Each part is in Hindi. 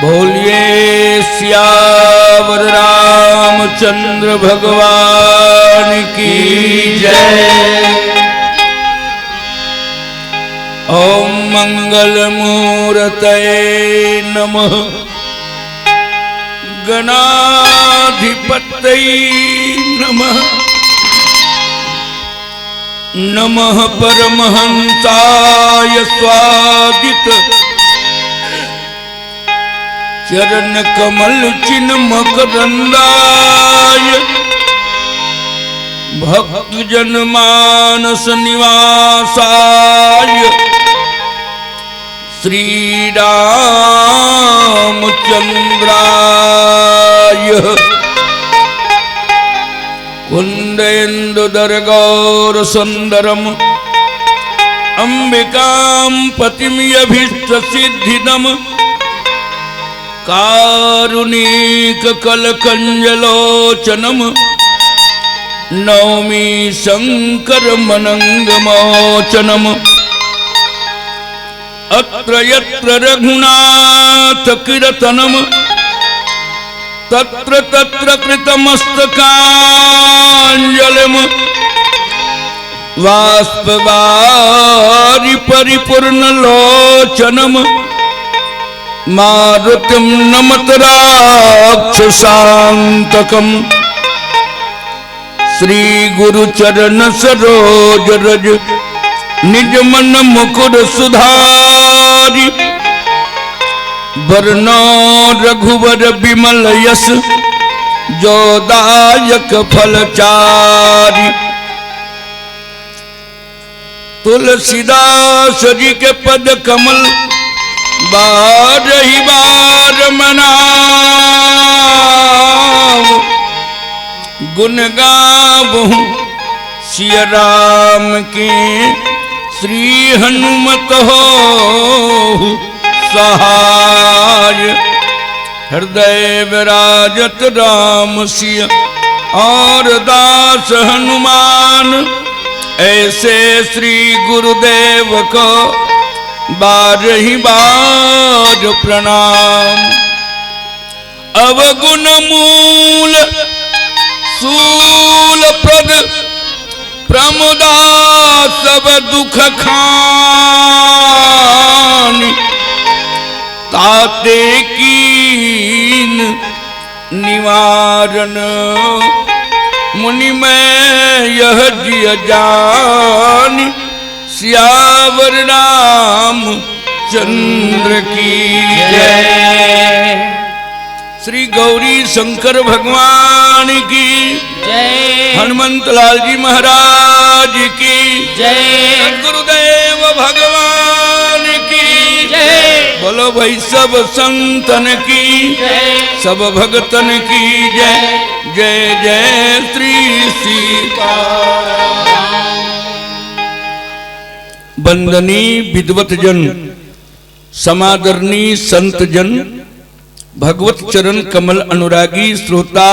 बोलिए सियावर रामचंद्र भगवान की जय। ओम मंगल मूर्तये नमः। गणाधिपतये नमः। नमः परमहंसाय स्वादित चरण कमल चिन्मकरंदाय भक्त जन मानस निवासाय श्री रामचंद्राय कुंदेन्दुदर गौर सुंदरम अंबिकां पतिमयभीष्ट सिद्धिदम कारुणिक कलकंजलोचनम नौमी शंकर मनंगमोचनम। अत्र यत्र रघुनाथ कीर्तनम तत्र तत्र कृतमस्तकांजलिम बाष्पवारि परिपूर्ण लोचनम मारुतिं नमत राक्षसांतकम। श्री गुरु चरण सरोज रज निज मन मुकुर सुधारि वरनो रघुवर बिमल यस जोदायक फलचारि। तुलसीदास जी के पद कमल बारही बार मनाओ गुण गावहु सिया राम के श्री हनुमत हो सहाय। हृदय विराजत राम सिया और दास हनुमान ऐसे श्री गुरुदेव को बारही बार प्रणाम। अवगुण मूल सूल प्रद प्रमुदा सब दुख खान ताते कीन निवारण मुनि में यह जिय जान। सियावर राम चंद्र की जय। श्री गौरी शंकर भगवान की जय। हनुमंत लाल जी महाराज की जय। गुरुदेव भगवान की जय। बोलो भाई सब संतन की जय, सब भगतन की जय। जय जय श्री सीताराम। बंदनी विद्वत जन समादरणी संत जन भगवत चरण कमल अनुरागी श्रोता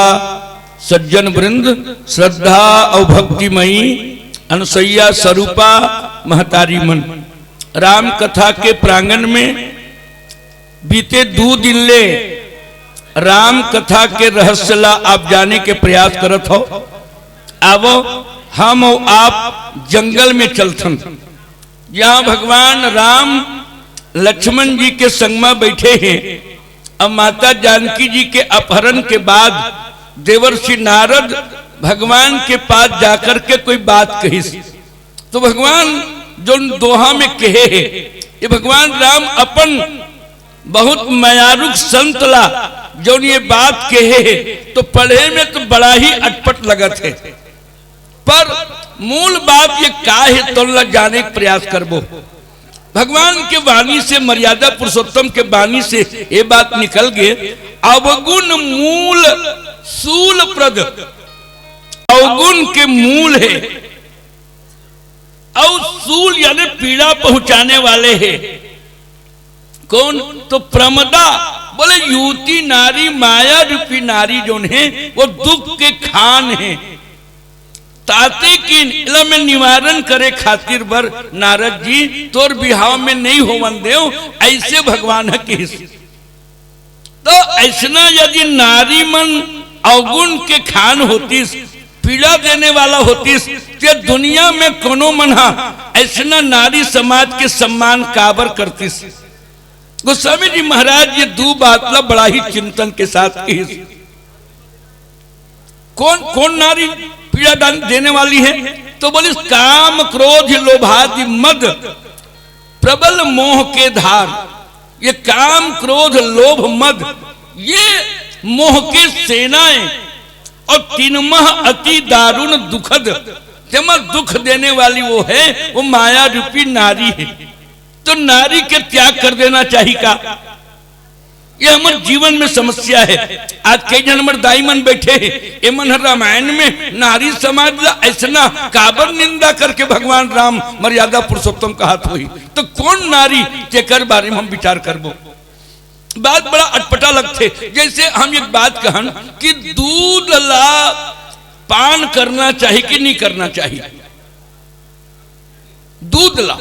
सज्जन वृंद श्रद्धा और भक्तिमयी अनसैया स्वरूपा महतारी मन राम कथा के प्रांगण में बीते 2 दिन ले राम कथा के रहस्य ला आप जाने के प्रयास करत हो। आवो हम और आप जंगल में चलथन जहाँ भगवान राम लक्ष्मण जी के संग में बैठे हैं। अब माता जानकी जी के अपहरण के बाद देवर्षि नारद भगवान के पास जाकर के कोई बात कही तो भगवान जो दोहा में कहे है ये भगवान राम अपन बहुत मयारुक संत ला जो ये बात कहे है तो पढ़े में तो बड़ा ही अटपट लगत है पर मूल बात ये का है तो जाने का प्रयास करबो। भगवान के वाणी से मर्यादा पुरुषोत्तम के वाणी से ये बात निकल गए। अवगुण मूल सूल प्रद अवगुण के मूल है और सूल यानी पीड़ा पहुंचाने वाले हैं। कौन तो प्रमदा बोले युवती नारी माया रूपी नारी जो है वो दुख के खान है। ताते की में निवारण करे खातिर बर नारद जी तोर बिहाव में नहीं होवन देव ऐसे भगवान की तो ऐसा यदि नारी मन अवगुण के खान होतीस, पीड़ा देने वाला होतीस, तो दुनिया में कोनो मना ऐसा नारी समाज के सम्मान काबर करतीस। गोस्वामी जी महाराज ये दो बात बड़ा ही चिंतन के साथ कही। कौन कौन नारी पीड़ा देने वाली है? तो बोली काम क्रोध लोभादि मद प्रबल मोह के धार। ये काम क्रोध लोभ मद ये मोह के सेनाएं और तीनमह अति दारुण दुखद, जमा दुख देने वाली वो है, वो माया रूपी नारी है। तो नारी के त्याग कर देना चाहिए का? ये हमारे जीवन में समस्या है। आज कई जन हमारे दाई मन बैठे हैं, ये मन रामायण में नारी समाज ऐसा काबर निंदा करके भगवान राम मर्यादा पुरुषोत्तम कहत हुई। तो कौन नारी जेकर बारे में हम विचार करबो? बात बड़ा अटपटा लगते। जैसे हम एक बात कहन कि दूध ला पान करना चाहिए कि नहीं करना चाहिए? दूध ला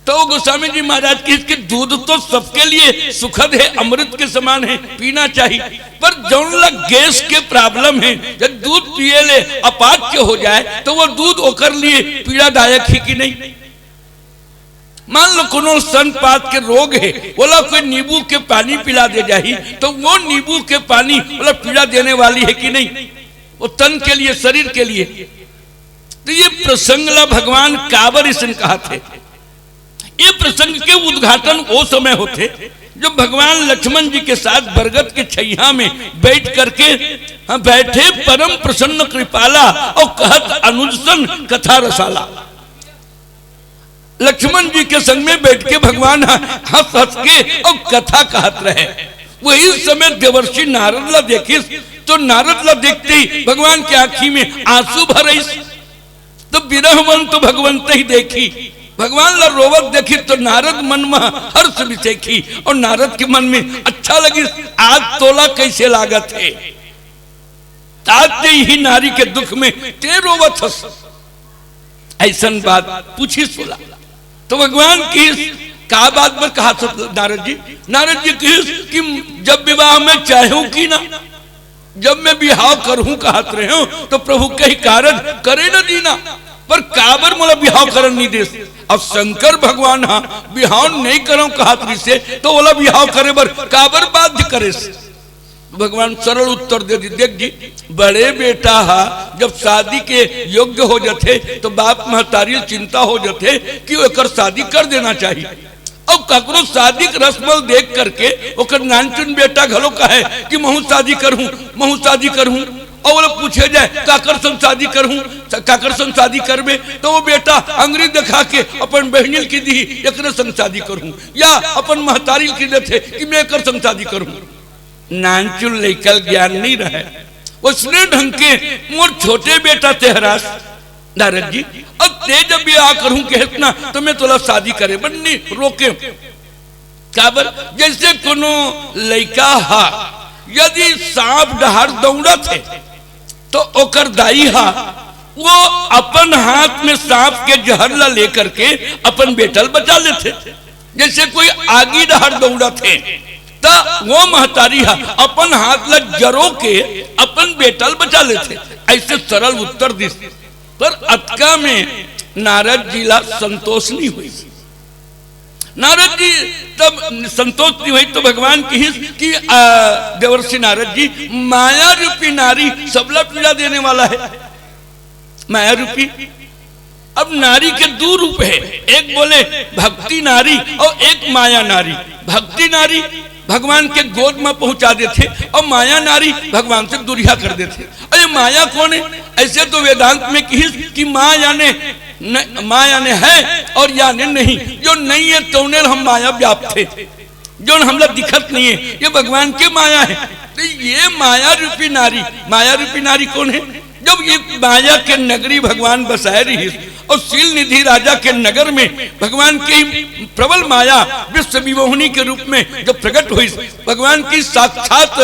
तो गोस्वामी जी महाराज की इसके दूध तो सबके लिए सुखद है, अमृत के समान है, पीना चाहिए। पर जौन ला गैस के प्रॉब्लम है, जब दूध पिए ले अपाच्य हो जाए तो वो दूध ओकर लिए पीड़ादायक है कि नहीं? मान लो कोनो स्तनपात के रोग है, बोला कोई नींबू के पानी पिला दे जाही, तो वो नींबू के पानी बोला पीड़ा देने वाली है कि नहीं? वो तन के लिए, शरीर के लिए। तो ये प्रसंग ला भगवान काबर इसन कहा थे। ये प्रसंग के उद्घाटन वो समय होते जब भगवान लक्ष्मण जी के साथ बरगद के छैया में बैठ करके बैठे परम प्रसन्न कृपाला और कहत अनुजसन कथा रसाला। लक्ष्मण जी के संग में बैठ के भगवान हंस हंस के और कथा कहत रहे। वही समय देवर्षि नारद ला देखिस, तो नारद ला देखते ही भगवान की आंखी में आंसू भरे। तो विरहवन तो भगवंत ही देखी, भगवान ला रोवत देखी तो नारद मन में हर्ष भी देखी और नारद के मन में अच्छा लगी। आज तोला कैसे लागत है, आज ही नारी के दुख में ते रोवत हस। ऐसा बात पूछी सोला तो भगवान की का बात पर कहा नारद जी? नारद जी कि जब विवाह में चाहूं की ना, जब मैं विवाह करूं कहत रहे हो तो प्रभु कही कारण करे न दीना, पर काबर मोला विवाह करन नहीं दे। अब शंकर भगवान हाँ विवाह नहीं करो कहत से, तो बोला विवाह करे बर काबर बाध्य करे से? भगवान सरल उत्तर दे दी, देख जी बड़े बेटा हा जब शादी के योग्य हो जाते तो बाप महतारी चिंता हो जाते कि ओकर शादी कर देना चाहिए। अब ककरो शादी के रस्म देख करके ओकर नानचुन बेटा घलो कहे कि महू शादी करूं, महू शादी करूं। और वो लोग पूछे जाए काकर संग शादी करूं, काकर संग शादी करबे, तो वो बेटा अंग्रेजी दिखा के अपन बहनिल की दी एक संग शादी करूं, या अपन महतारी की देते कि मैं एक संग शादी करूं। नानचुन लेकर ज्ञान नहीं रहे, उसने ढंग के मोर छोटे बेटा तेहरास नारद जी अब ते जब ब्याह करूं कहतना तो मैं तोला शादी करे बन्नी रोके काबर। जैसे कोनो लड़का हा यदि सांप डहार दौड़त है तो ओकर दाई हा वो अपन हाथ में सांप के जहर ला लेकर के अपन बेटल बचा लेते। जैसे कोई आगी डहार दौड़त है तो वो महतारी हा अपन हाथ ला जरो के अपन बेटल बचा लेते। ऐसे सरल उत्तर दी, पर अटका में नारद जी ला संतोष नहीं हुई। नारद जी तब संतोष नहीं हुई तो भगवान की कि देवर्षि नारद जी माया रूपी नारी सबला पीड़ा देने वाला है, माया रूपी। अब नारी के दो रूप है, एक बोले भक्ति नारी और एक माया नारी। भक्ति नारी भगवान के गोद में पहुंचा देते और माया नारी भगवान से दूरिया कर देते। अरे माया कौन है? ऐसे तो वेदांत में कि माँ यानी है और यानी नहीं, जो नहीं है तो हम माया व्याप्त थे, जो हमला दिखत नहीं है ये भगवान के माया है। तो ये माया रूपी नारी कौन है? जब ये माया के नगरी भगवान बसाए रही और शील निधि राजा के नगर में भगवान की प्रबल माया विश्व विमोहिनी के रूप में जब प्रकट हुई, भगवान की साक्षात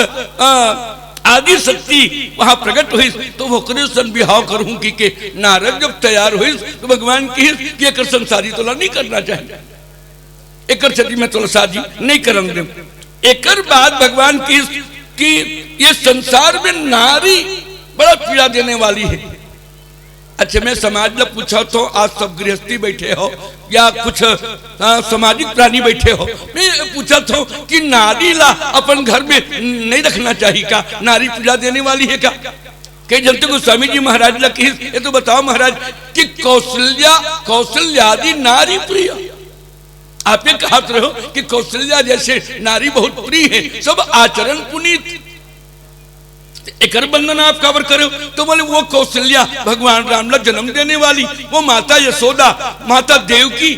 आदि शक्ति वहां प्रकट हुई, तो वो कृष्ण विवाह करूं कि नारद जब तैयार हुई तो भगवान की एक संसारी तोला नहीं करना चाहिए, एक छठी में तोला शादी नहीं करन दे। एकर बाद भगवान की कि ये संसार में नारी बड़ा पीड़ा देने वाली है। अच्छा, मैं समाज में पूछा तो आज सब गृहस्थी बैठे हो या कुछ सामाजिक प्राणी बैठे हो, मैं पूछा था कि नारी ला अपन घर में नहीं रखना चाहिए का? नारी पीड़ा देने वाली है क्या? कई जनते को स्वामी जी महाराज ला कि ये तो बताओ महाराज कि कौशल्यादि नारी प्रिय, आपने कहा रहो कि कौशल्या जैसे नारी बहुत प्रिय है, सब आचरण पुनीत, एक बंधन आप काबर करो? तो बोले वो कौशल्या भगवान राम ला जन्म देने वाली, वो माता यशोदा, माता देवकी,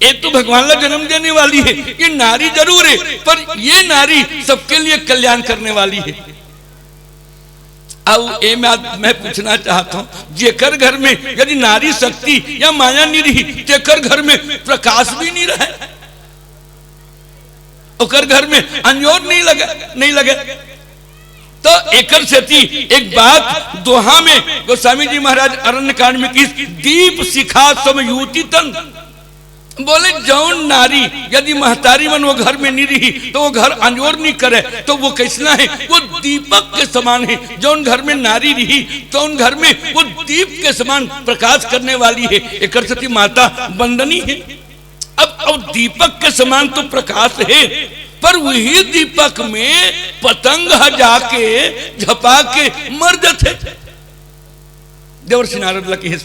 ये तो भगवान ला जन्म देने वाली है। ये नारी जरूर है, पर ये नारी सबके लिए कल्याण करने वाली है। अब ये मैं पूछना चाहता हूं, जेकर घर में यदि नारी शक्ति या माया नहीं रही, जेकर घर में प्रकाश भी नहीं रहे, ओकर घर में अंजोर नहीं लगे। तो एकर सेती एक बात दोहा में गोस्वामी जी महाराज अरण्य कांड में की, दीप शिखा समयुति तन, बोले जौन नारी यदि महतारी मन वो घर में नहीं रही तो वो घर अंजोर नहीं करे, तो वो कैसना है? वो दीपक के समान है। जौन घर में नारी रही तो उन घर में वो दीप के समान प्रकाश करने वाली है। एक सती माता वंदनी है। अब दीपक के समान तो प्रकाश है, पर वही दीपक में पतंग जाके झपा के मर जाते। देवर्षि नारद लकी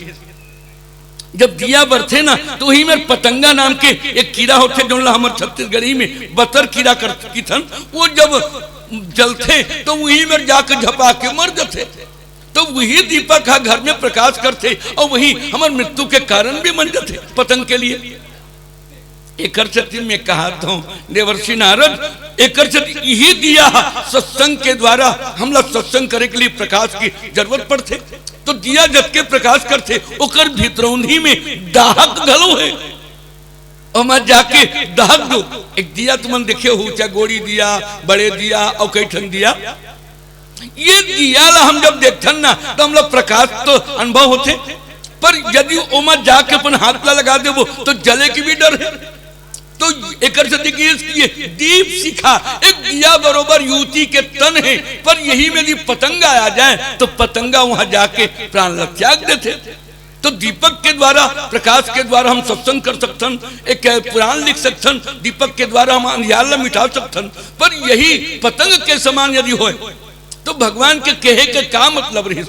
जब दिया बरथे ना तो वही में पतंगा नाम के एक कीड़ा होते जो हमारे छत्तीसगढ़ी में बतर कीड़ा की थन, वो जब जलते तो वही में जाकर झपा के मर जाते। तो वही दीपक घर में प्रकाश करते और वही हमारे मृत्यु के कारण भी बन जाते पतंग के लिए। एक में कहा था देवर्षि नारद, एक यही दिया सत्संग के द्वारा हम लोग सत्संग करे के लिए प्रकाश की जरूरत पड़ते, तो दिया जब के प्रकाश करते ओकर भीतरौंधी में दाहक घलो है, और मैं जाके दाहक दो। एक दिया तुम देखे हो, चाहे गोड़ी दिया, बड़े दिया और कई ठन दिया, ये दिया ला हम जब देखथन ना तो हम लोग प्रकाश तो अनुभव होते, पर यदि ओमा जाके अपन हाथ ला लगा दे वो तो जले की भी डर है। तो एक दीप शिखा एक दिया बरोबर युवती के तन है, पर यही में यदि पतंगा आ जाए तो पतंगा वहां जाके प्राण त्याग देते। तो दीपक के द्वारा, प्रकाश के द्वारा हम सत्संग कर सकथन, एक पुराण लिख सकथन, दीपक के द्वारा हम अंधियार मिटा सकथन, पर यही पतंग के समान यदि हो तो भगवान के कहे के का मतलब रही?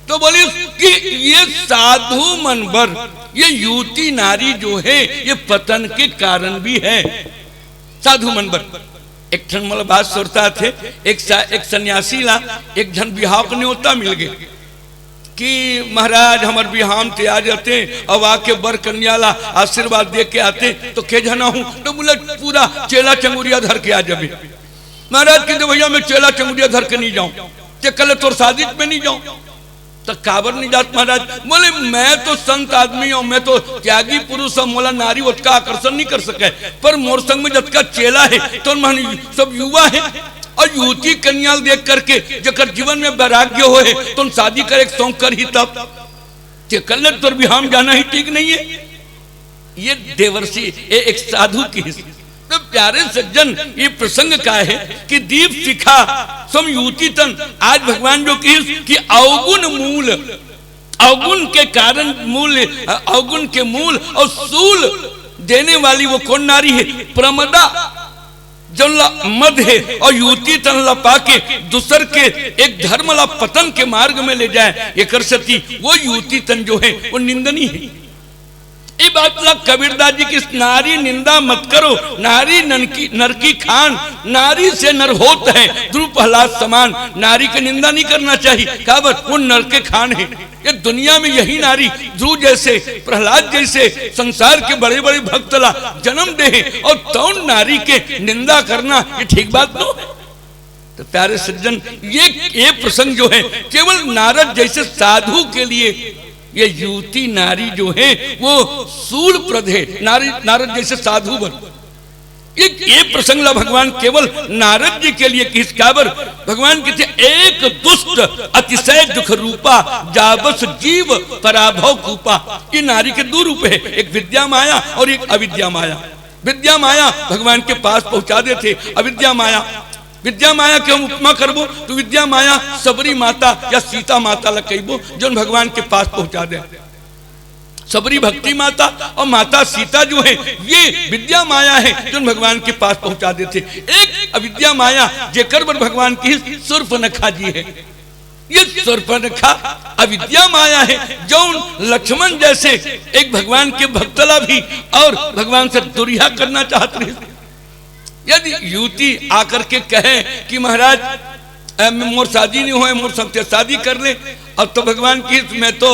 तो बोले कि ये साधु मनबर, ये युवती नारी जो है ये पतन के कारण भी है। साधु मनबर एक ठन मतलब बात सुनता थे, एक सन्यासी ला एक जन बिहाव के न्योता मिल गए कि महाराज हमारे बिहाव ते आ जाते और आके बर कन्या ला आशीर्वाद दे के आते, तो के जना हूं? तो बोले पूरा चेला चंगुरिया धर के आ जाबे। महाराज कहते भैया मैं चेला चंगुरिया धर के नहीं जाऊं, कल तोर शादी में नहीं जाऊं। तो काबर नहीं जात महाराज? बोले मैं तो संत आदमी हूं, मैं तो त्यागी पुरुष हूं, मोला नारी उसका आकर्षण नहीं कर सके, पर मोर संग में जब का चेला है तो सब युवा है, और युवती कन्या देख करके जकर जीवन में वैराग्य हो है तो शादी करे शौक कर ही तब कल तोर भी हम जाना ही ठीक नहीं है। ये देवर्षि एक साधु की। तो प्यारे सज्जन, ये प्रसंग का है कि दीप शिखा समयुति तन। आज भगवान जो कि अवगुण मूल, अवगुण के कारण मूल, अवगुण के मूल और सूल देने वाली वो कौन नारी है? प्रमदा जो मद है और युति तन ला पाके दूसर के एक धर्म ला पतन के मार्ग में ले जाए, ये कर सती वो युति तन जो है वो निंदनीय है। ये बात कबीरदास जी की नारी निंदा मत करो, नारी नर की खान, नारी से नर होत है ध्रुव प्रहलाद समान। नारी की निंदा नहीं करना चाहिए, काबर वो नर के खान है। ये दुनिया में यही नारी ध्रुव जैसे, प्रहलाद जैसे संसार के बड़े बड़े भक्त ला जन्म दे, और तौन नारी के निंदा करना ये ठीक बात न है। तो प्यारे सज्जन, ये प्रसंग जो है केवल नारद जैसे साधु के लिए, ये युवती नारी जो है वो सूल प्रद है, नारद जैसे साधु बन। ये प्रसंग ला भगवान केवल नारद जी के लिए किस काबर भगवान कहते एक दुष्ट अतिशय दुख रूपा जाबस जीव पराभव कूपा। ये नारी के दो रूप है, एक विद्या माया और एक अविद्या माया। विद्या माया भगवान के पास पहुंचा देते। अविद्या माया, विद्या माया के हम उपमा करबो तो विद्या माया सबरी माता या सीता माता ला कहबो जो भगवान के पास पहुंचा दे। सबरी भक्ति माता और माता सीता जो है ये विद्या माया है जो भगवान के पास पहुंचा देते। एक अविद्या माया जेकर बर भगवान की शूर्पणखा जी है, ये शूर्पणखा अविद्या माया है जो लक्ष्मण जैसे एक भगवान के भक्तला भी और भगवान से दुरिहा करना चाहते रहे। यदि युवती आकर के कहे कि महाराज मोर शादी नहीं हुए, मोर सबसे शादी कर ले, अब तो भगवान की मैं तो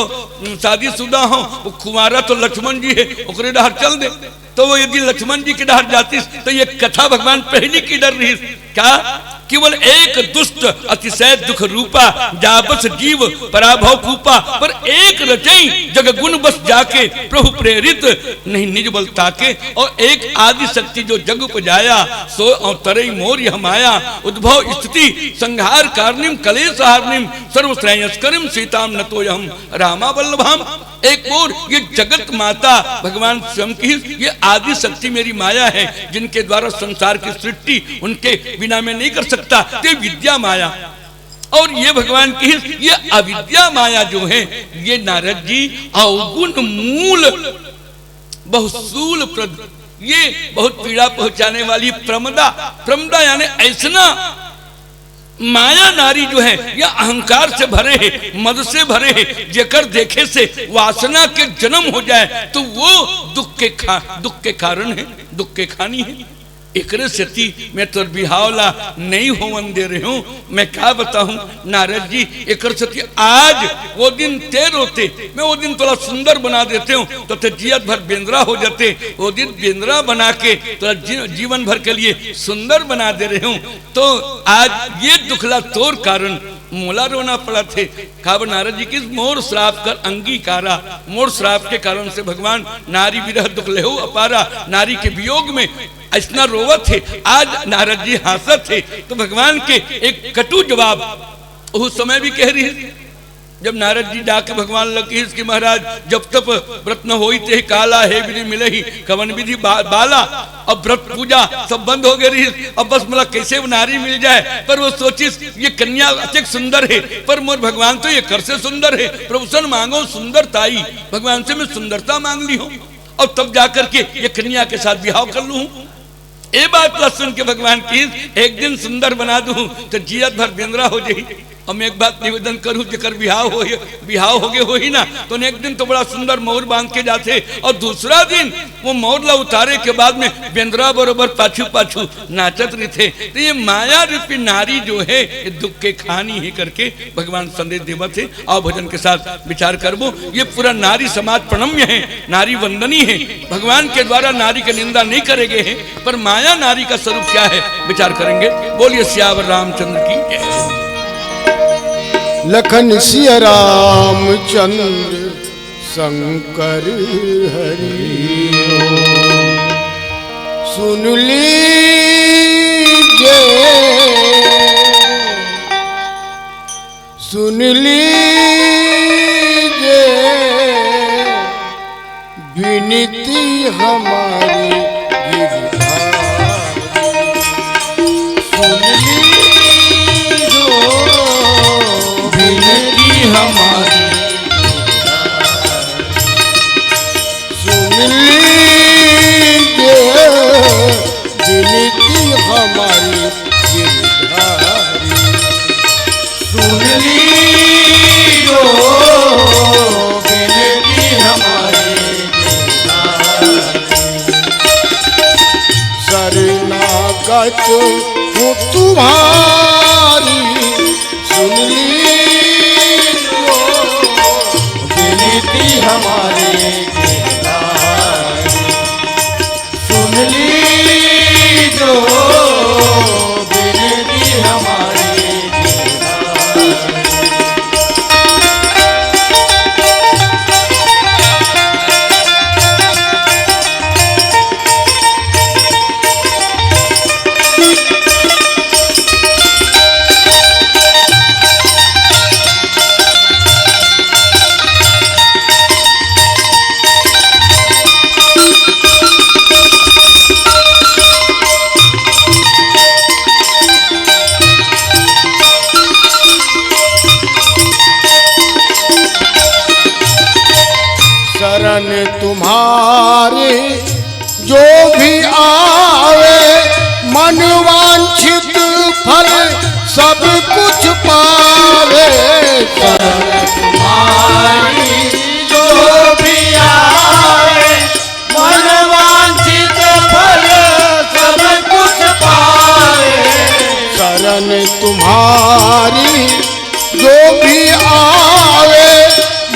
शादीशुदा हूँ, वो कुमारा तो लक्ष्मण जी है, ओकरे डहर चल दे। तो वो यदि लक्ष्मण जी के डहर जाती तो ये कथा भगवान पहली की डर रही क्या? केवल एक दुष्ट अतिशय दुख रूपा जाबस जीव पराभव कूपा, पर एक रचई जग गुण बस जाके प्रभु प्रेरित नहीं निज बल ताके। और एक आदि शक्ति जो जग उपजाया सो अवतरई मोर यह माया, उद्भव स्थिति संहार कारणिम कलेश हारणिम सर्व श्रेयस्करिम सीताम नतोयहम रामा वल्लभाम। एक और ये जगत माता भगवान स्वयं की ये आदि शक्ति मेरी माया है, जिनके द्वारा संसार की सृष्टि उनके बिना में नहीं कर सकता, तो विद्या माया। और ये भगवान की ये अविद्या माया जो है ये नारद जी अवगुण मूल बहुसूल प्रद, ये बहुत पीड़ा पहुंचाने वाली प्रमदा, प्रमदा यानी ऐसना माया नारी जो है यह अहंकार से भरे है, मद से भरे है, जेकर देखे से वासना के जन्म हो जाए तो वो दुख के कारण है, दुख के खानी है। एकरे सती मैं तो बिहावला नहीं होवन दे रही हूँ। मैं क्या बताऊं नारद जी, एकर सती आज वो दिन तेर होते, मैं वो दिन थोड़ा सुंदर बना देते हूँ तो जियत भर बेंद्रा हो जाते। वो दिन बेंद्रा बना के थोड़ा जीवन भर के लिए सुंदर बना दे रहे हूँ, तो आज ये दुखला तोर कारण मोला रोना पड़ा थे। काब नारद जी की मोर श्राप कर अंगीकारा, मोर श्राप के कारण से भगवान नारी विरह दुख लेहु अपारा, नारी के वियोग में ऐसा रोवत थे। आज नारद जी हंसत थे तो भगवान के एक कटु जवाब उस समय भी कह रही है। जब नारद जी जाके भगवान लगे कि महाराज जब तक व्रत न होई ते काला है विधि मिले ही कवन विधि बाला, अब व्रत पूजा सब बंद हो गई, अब बस मतलब कैसे नारी मिल जाए। पर वो सोची ये कन्या अत्यंत सुंदर है, पर मोर भगवान तो ये कर से सुंदर है, प्रभुषण मांगो सुंदरताई, भगवान से मैं सुंदरता मांग ली हूँ और तब जाकर के ये कन्या के साथ विवाह कर लूँ। ये बात सुन के भगवान की एक दिन सुंदर बना दूं तो जियत भर बेंद्रा हो जाई। हम एक बात निवेदन करूं, जेकर बिहाव हो गए हो ही ना, तो एक दिन तो बड़ा सुंदर मोर बांध के जाते और दूसरा दिन वो मोर ला उतारे के बाद में बेंद्रा बरोबर पाछू पाछू नाचत रहे थे। तो ये माया रूपी नारी जो है ये दुख के खानी ही करके भगवान संदेश देवा थे। आओ भजन के साथ विचार करबो। ये पूरा नारी समाज प्रणम्य है, नारी वंदनी है, भगवान के द्वारा नारी की निंदा नहीं करेंगे हैं, पर माया नारी का स्वरूप क्या है विचार करेंगे। बोलिए सियावर रामचंद्र की जय। लखन सिया रामचंद्र शंकर हरि सुन लीजिए, सुन लीजिए विनती हमारी हमारी, सुन लीजिए विनती हमारी गिरधारी, सुन लीजिए विनती हमारी गिरधारी। शरणागत हूँ तुम्हारी, सुन हमारे गिरधारी, सुन लीजो विनती हमारे गिरधारी। शरण तुम्हारी जो भी आए मन वांछित फल सब कुछ पाए शरण तुम्हारी जो भी आवे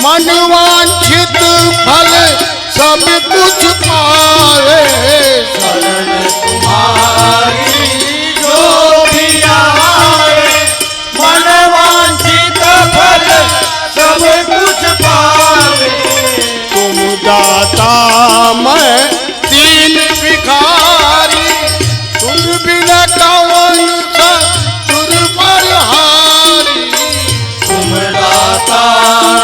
मन वांछित फल सब कुछ पावे शरण तुम्हारी जो भी आए मन वांछित फल सब कुछ पावे तुम दाता मैं दीन भिखारी तुम बिना कौन सा दुर्बलहारी तुम दाता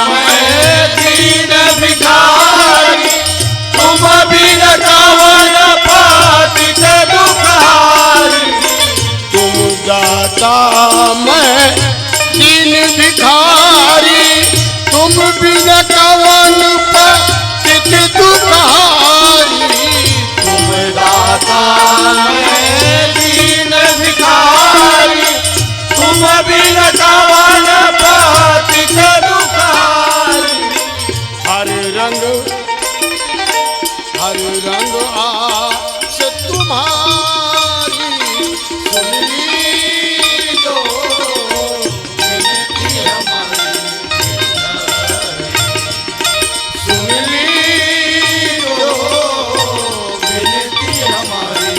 मैं दीन भिखारी तुम बिन कवन पातित दुखारी तुम दाता मैं दीन भिखारी तुम बिना कौन पतित दुखारी तुम दाता मैं दीन भिखारी तुम बिन कवन पातित दुखारी हर रंग आस तुम्हारी सुन लीजो विनती हमारी सुन लीजो विनती हमारी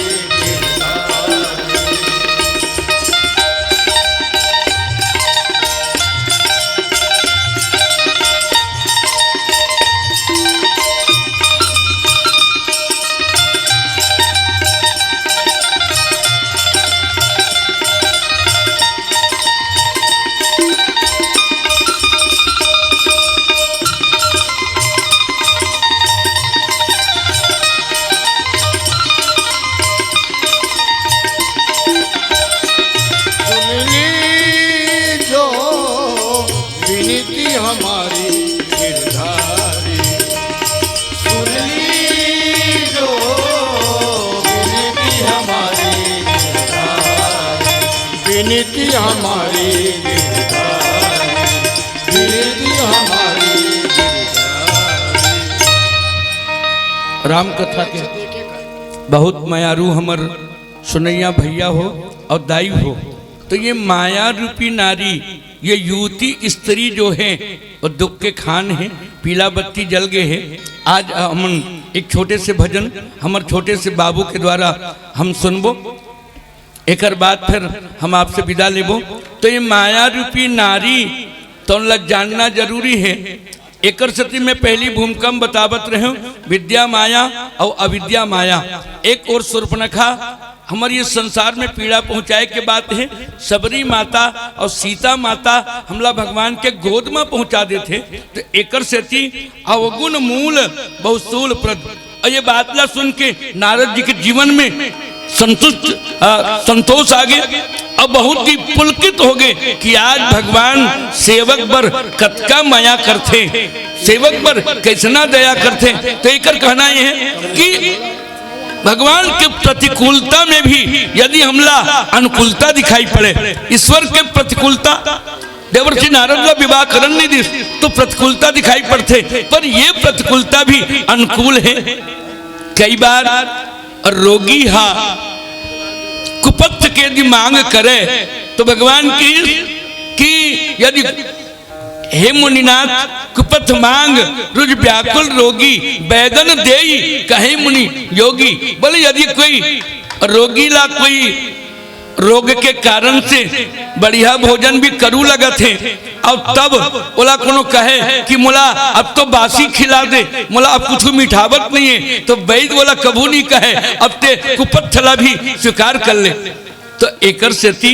सुन लीजो विनती हमारी गिरधारी सुन लीजो विनती हमारी विनती हमारी गिरधारी विनती हमारी गिरधारी राम कथा के बहुत मायारू हमर सुनैया भैया हो और दाई हो। तो ये माया रूपी नारी, ये युवती स्त्री जो है वो दुख के खान है, पीला बत्ती जल गए है। आज हम एक छोटे से भजन हमर छोटे से बाबू के द्वारा हम सुनबो, एक बाद फिर हम आपसे विदा लेबो। तो ये माया रूपी नारी तो लग जानना जरूरी है। एकर सती में पहली भूमिका में बतावत रहे विद्या माया और अविद्या माया। एक और शूर्पणखा हमारे संसार में पीड़ा पहुंचाए के बात है। सबरी माता और सीता माता हमला भगवान के गोद में पहुंचा देते। तो एकर सती अवगुण मूल बहुसूल प्रद। और ये बातला सुन के नारद जी के जीवन में संतोष आ गए और बहुत ही पुलकित हो गए कि आज भगवान सेवक पर कतका माया करते, सेवक पर कैसना दया करते। तो एक कहना यह है कि भगवान के प्रतिकूलता में भी यदि हमला अनुकूलता दिखाई पड़े, ईश्वर के प्रतिकूलता देवर्षि नारद का विवाह करन नहीं दी तो प्रतिकूलता दिखाई पड़ते, पर ये प्रतिकूलता भी अनुकूल है। कई बार रोगी हा कुपथ के यदि मांग करे तो भगवान की यदि हे मुनिनाथ कुपथ मांग रुज व्याकुल रोगी बैदन देई कहे मुनि योगी। बोले यदि कोई रोगी ला कोई रोग के कारण से बढ़िया भोजन भी करू लगत है और तब बोला कोनो कहे कि मोला अब तो बासी खिला दे, मोला अब कुछ मिठावत नहीं है, तो वैद्य बोला कबू नहीं कहे अब ते कुपथला भी स्वीकार कर ले। तो एकर सेती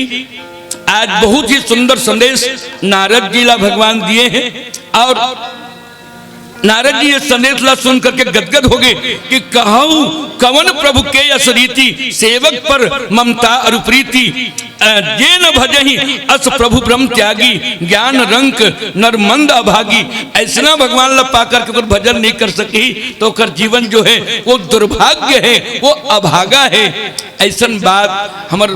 आज बहुत ही सुंदर संदेश नारद जी ला भगवान दिए हैं। और नारद जी ये संदेश ला सुन करके गदगद हो गए कि कहूँ कवन प्रभु के यस रीति सेवक पर ममता और प्रीति जे न भजही अस प्रभु ब्रह्म त्यागी ज्ञान रंक नरमंद अभागी। ऐसा भगवान ला पाकर के अगर भजन नहीं कर सकी तो कर जीवन जो है वो दुर्भाग्य है, वो अभागा है। ऐसा बात हमर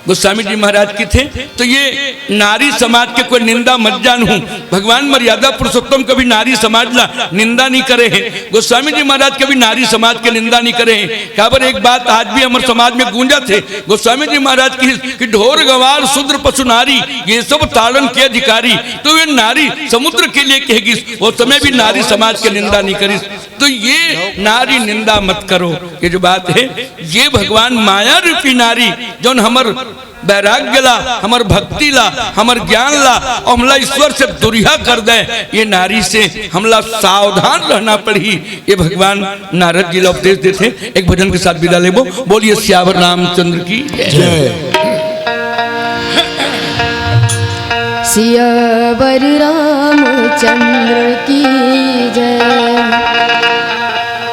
गोस्वामी जी महाराज की थे। तो ये नारी समाज के कोई निंदा मत जानूं, भगवान मर्यादा पुरुषोत्तम कभी नारी समाज ला निंदा नहीं करे हैं, गोस्वामी जी महाराज कभी नारी समाज के निंदा नहीं करे हैं। काबर एक बात आज भी हमारे समाज में गूंजा थे गोस्वामी जी महाराज की कि ढोर गवार शूद्र पशु नारी ये सब ताड़न के अधिकारी, तो ये नारी समुद्र के लिए कहेगी, वो समय भी नारी समाज के निंदा नहीं करी। तो ये नारी निंदा मत करो, ये जो बात है ये भगवान माया रूपी नारी जो हमर वैराग्य ला, हमर भक्ति ला, हमर ज्ञान ला और हमला ईश्वर से दुरिहा कर दे, ये नारी से हमला सावधान रहना पड़ी। ये भगवान नारद जी ला उपदेश देते। एक भजन के साथ विदा लेबो। बोलिए सियावर रामचंद्र की जय। सियावर रामचंद्र की जय।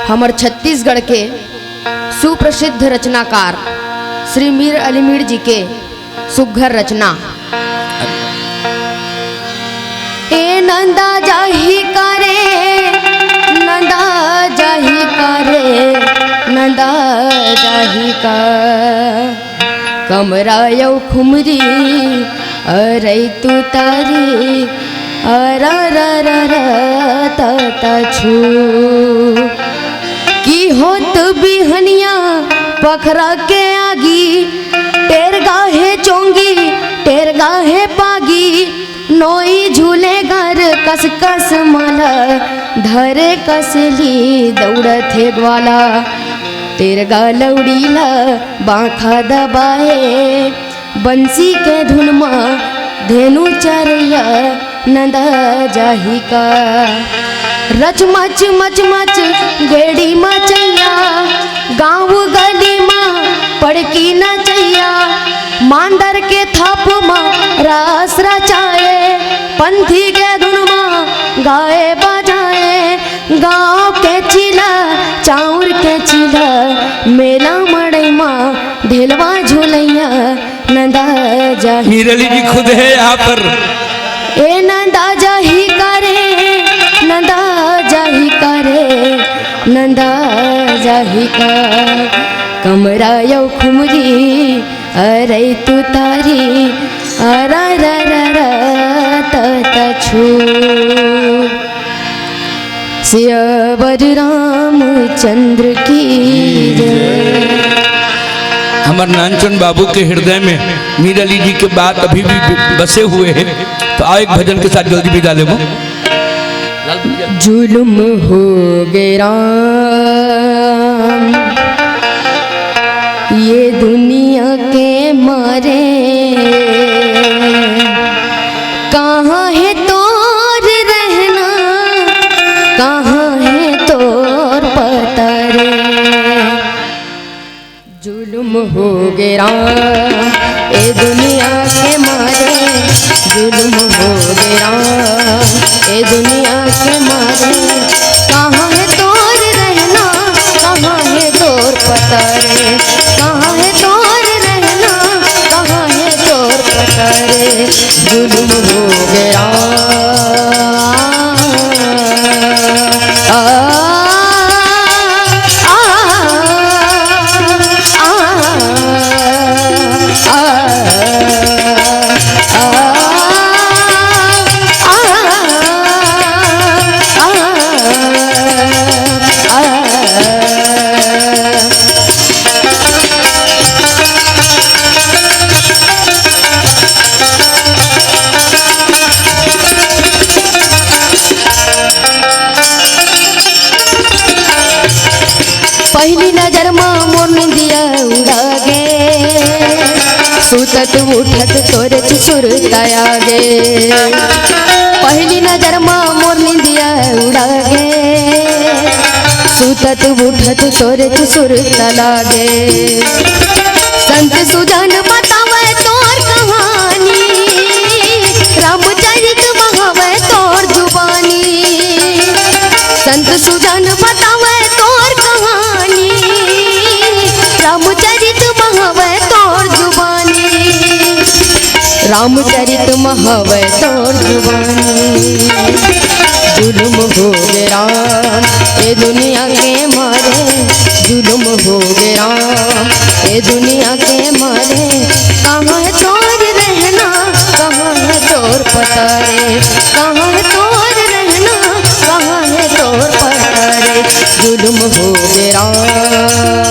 हमर छत्तीसगढ़ के सुप्रसिद्ध रचनाकार श्री मीर अली मीर जी के सुघर रचना। ए नंदा जाही करे, नंदा जाही करे, नंदा जाही का कमरा यौ खुमरी अरे तू तारी अरा रा रा रा ता छू की होत बिहनिया पखरा के आगी, टेर गाहे चोंगी टेर गाहे पागी, नोई झूले घर कस कस माला धरे कसली दौड़त है ग्वाला, टेर गा लौड़ीला बांखा दबाए बंसी के धुन में धेनु चरैया नंदा जाही का रच मच मच मच गेड़ी मचैया, गाँव गली में पड़की नचैया, मांडर के थाप में रास रचाए, पंथी के धुन में गाए बजाए, गाँव के चिला चाउर के चिला, मेला मड़ई में ढेलवा झूलैया नंदा जाही। मीर अली जी खुद है यहाँ पर। ए नंदा जाही करे, नंदा जाही करे, नंदा जाही का कमरा यौ खुमरी अरे तू तारी अरा रा रा रा ता छू सियावर रामचंद्र की जय। हमार नानचंद बाबू के हृदय में मीर अली जी के बात अभी भी बसे हुए हैं। तो आओ एक भजन के साथ जल्दी विदा लेबो। जुल्म हो गए राम ये दुनिया के मारे, कहाँ है तोर रहना, कहाँ है तोर पता रे। जुल्म हो गए राम ये दुनिया के मारे, जुल्म हो गए राम ये दुनिया के मारे, कहाँ है तोर रहना, कहाँ है तोर पता रे, कहाँ है तोर रहना, कहाँ है तोर पता रे। जुल्म हो गया पहली नजर माँ मोर निंदिया उड़ा गे, सुतत उठत तोरे सुरताया गे। पहली नजर माँ मोर निंदिया उड़ा गे, सुतत उठत तोरे सुरता लागे। संत सुजान बतावे तोर कहानी, रामचरित महावे तोर जुबानी। संत सुजान बतावे तोर कहानी, रामचरित महावे तोर जुबानी। रामचरित महावे तोर जुबानी। जुल्म हो गए राम ये दुनिया के मारे, जुल्म हो गए राम ये दुनिया के मारे, कहाँ पता रे, कहाँ है तोर रहना, कहाँ है तोर पता रे, जुल्म हो गया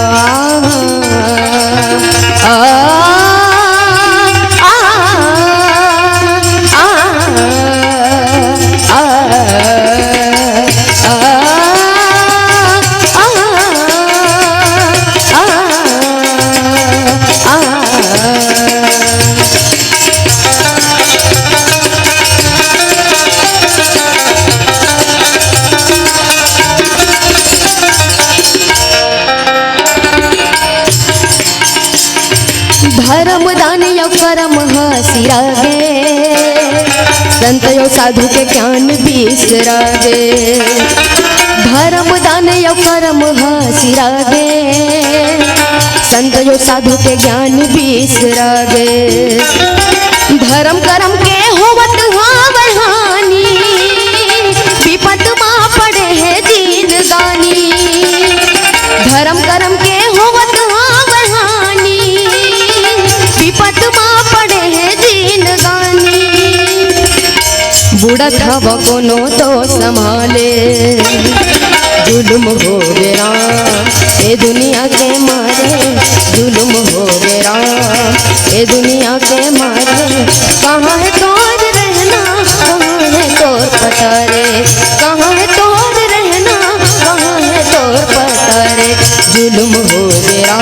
धर्म दान यो कर्म हसिरा गे, संत यो साधु के ज्ञान बिसरा गे, धर्म दान यो कर्म हसिरा गे, संत यो साधु के ज्ञान बिसरा गे, धर्म कर्म के होवत हावहानी, विपत माँ पड़े है दीन गानी, धर्म कर्म के होवत हावहानी, विपत माँ पड़े है दीन गानी, बुढ़त हवा कोनो तो संभाले, जुल्म हो गया ये दुनिया के मारे, जुल्म हो गया ये दुनिया के मारे, कहाँ है तोर रहना, कहाँ है तोर पता रे, कहाँ है तोर रहना, कहाँ है तोर पता रे, जुल्म हो गया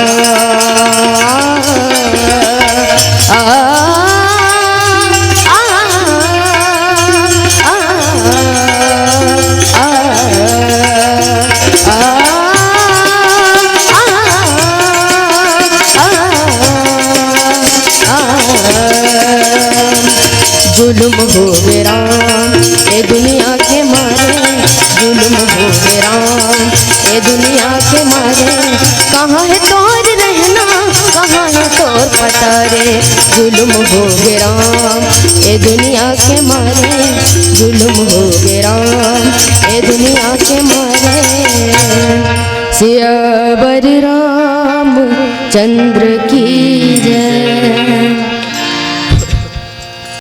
जुल्म हो गया ये दुनिया के मारे, जुल्म हो गया ये दुनिया के मारे, कहाँ है तोर रहना, कहाँ है तोर पता रे, जुल्म हो गया ये दुनिया के मारे, जुल्म हो गया ये दुनिया के मारे, सियावर राम चंद्र की